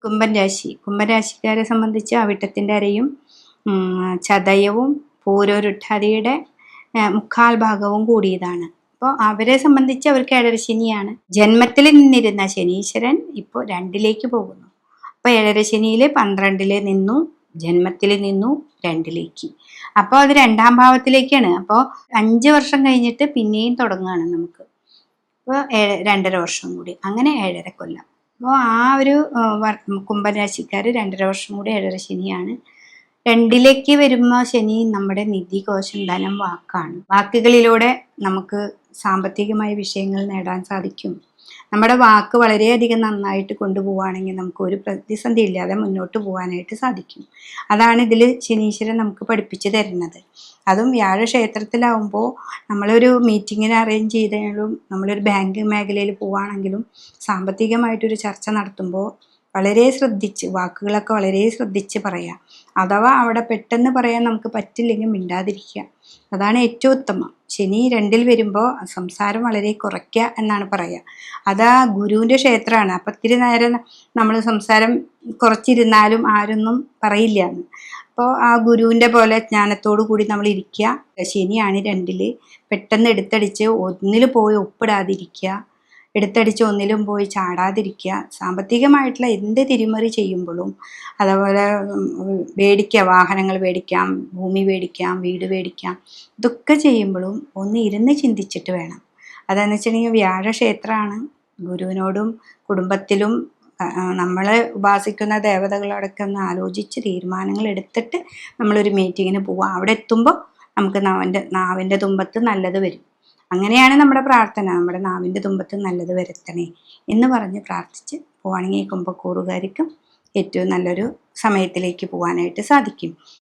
കുംഭൻ രാശിക്കാരെ സംബന്ധിച്ച് അവിട്ടത്തിൻ്റെ അരയും ചതയവും പൂരോരുട്ടാതിയുടെ മുക്കാൽ ഭാഗവും കൂടിയതാണ്. അപ്പോൾ അവരെ സംബന്ധിച്ച് അവർക്ക് ഏഴരശനിയാണ്. ജന്മത്തിൽ നിന്നിരുന്ന ശനീശ്വരൻ ഇപ്പോൾ 2ലേക്ക് പോകുന്നു. അപ്പോൾ ഏഴരശനിയിൽ 12 നിന്നു, ജന്മത്തിൽ നിന്നു 2ലേക്ക്. അപ്പോൾ അത് 2ാം ഭാവത്തിലേക്കാണ്. അപ്പോൾ 5 വർഷം കഴിഞ്ഞിട്ട് പിന്നെയും തുടങ്ങുകയാണ് നമുക്ക്. അപ്പോൾ 2.5 വർഷം കൂടി, അങ്ങനെ 7.5 കൊല്ലം. അപ്പോൾ ആ ഒരു കുംഭൻ രാശിക്കാർ 2.5 വർഷം കൂടി ഏഴരശനിയാണ്. 2ലേക്ക് വരുമ്പോൾ ശനി നമ്മുടെ നിധി, കോശം, ധനം, വാക്കാണ്. വാക്കുകളിലൂടെ നമുക്ക് സാമ്പത്തികമായ വിഷയങ്ങൾ നേടാൻ സാധിക്കും. നമ്മുടെ വാക്ക് വളരെയധികം നന്നായിട്ട് കൊണ്ടുപോവുകയാണെങ്കിൽ നമുക്ക് ഒരു പ്രതിസന്ധി ഇല്ലാതെ മുന്നോട്ട് പോകാനായിട്ട് സാധിക്കും. അതാണ് ഇതിൽ ശനീശ്വരൻ നമുക്ക് പഠിപ്പിച്ചു തരുന്നത്. അതും വ്യാഴക്ഷേത്രത്തിലാവുമ്പോൾ നമ്മളൊരു മീറ്റിങ്ങിന് അറേഞ്ച് ചെയ്താലും, നമ്മളൊരു ബാങ്ക് മേഖലയിൽ പോവുകയാണെങ്കിലും സാമ്പത്തികമായിട്ടൊരു ചർച്ച നടത്തുമ്പോൾ വളരെ ശ്രദ്ധിച്ച്, വാക്കുകളൊക്കെ വളരെ ശ്രദ്ധിച്ച് പറയാം. അഥവാ അവിടെ പെട്ടെന്ന് പറയാൻ നമുക്ക് പറ്റില്ലെങ്കിൽ മിണ്ടാതിരിക്കുക, അതാണ് ഏറ്റവും ഉത്തമം. ശനി 2ൽ വരുമ്പോൾ സംസാരം വളരെ കുറയ്ക്കുക എന്നാണ് പറയുക. അതാ ഗുരുവിൻ്റെ ക്ഷേത്രമാണ്. അപ്പം ഇത്തിരി നേരം നമ്മൾ സംസാരം കുറച്ചിരുന്നാലും ആരൊന്നും പറയില്ല എന്ന്. അപ്പോൾ ആ ഗുരുവിൻ്റെ പോലെ ജ്ഞാനത്തോടു കൂടി നമ്മൾ ഇരിക്കുക. ശനിയാണ് 2ൽ. പെട്ടെന്ന് എടുത്തടിച്ച് ഒന്നിൽ പോയി ഒപ്പിടാതിരിക്കുക, എടുത്തടിച്ച് ഒന്നിലും പോയി ചാടാതിരിക്കുക. സാമ്പത്തികമായിട്ടുള്ള എന്ത് തിരിമറി ചെയ്യുമ്പോഴും, അതുപോലെ മേടിക്കുക, വാഹനങ്ങൾ മേടിക്കാം, ഭൂമി മേടിക്കാം, വീട് മേടിക്കാം, ഇതൊക്കെ ചെയ്യുമ്പോഴും ഒന്ന് ഇരുന്ന് ചിന്തിച്ചിട്ട് വേണം. അതെന്ന് വെച്ചിട്ടുണ്ടെങ്കിൽ വ്യാഴക്ഷേത്രമാണ്. ഗുരുവിനോടും കുടുംബത്തിലും നമ്മൾ ഉപാസിക്കുന്ന ദേവതകളോടൊക്കെ ഒന്ന് ആലോചിച്ച് തീരുമാനങ്ങൾ എടുത്തിട്ട് നമ്മളൊരു മീറ്റിങ്ങിന് പോവുക. അവിടെ എത്തുമ്പോൾ നമുക്ക് നാവിൻ്റെ തുമ്പത്ത് നല്ലത് വരും. അങ്ങനെയാണ് നമ്മുടെ പ്രാർത്ഥന. നമ്മുടെ നാവിൻ്റെ തുമ്പത്ത് നല്ലത് വരുത്തണേ എന്ന് പറഞ്ഞ് പ്രാർത്ഥിച്ച് പോവുകയാണെങ്കിൽ കുംഭക്കൂറുകാർക്കും ഏറ്റവും നല്ലൊരു സമയത്തിലേക്ക് പോകാനായിട്ട് സാധിക്കും.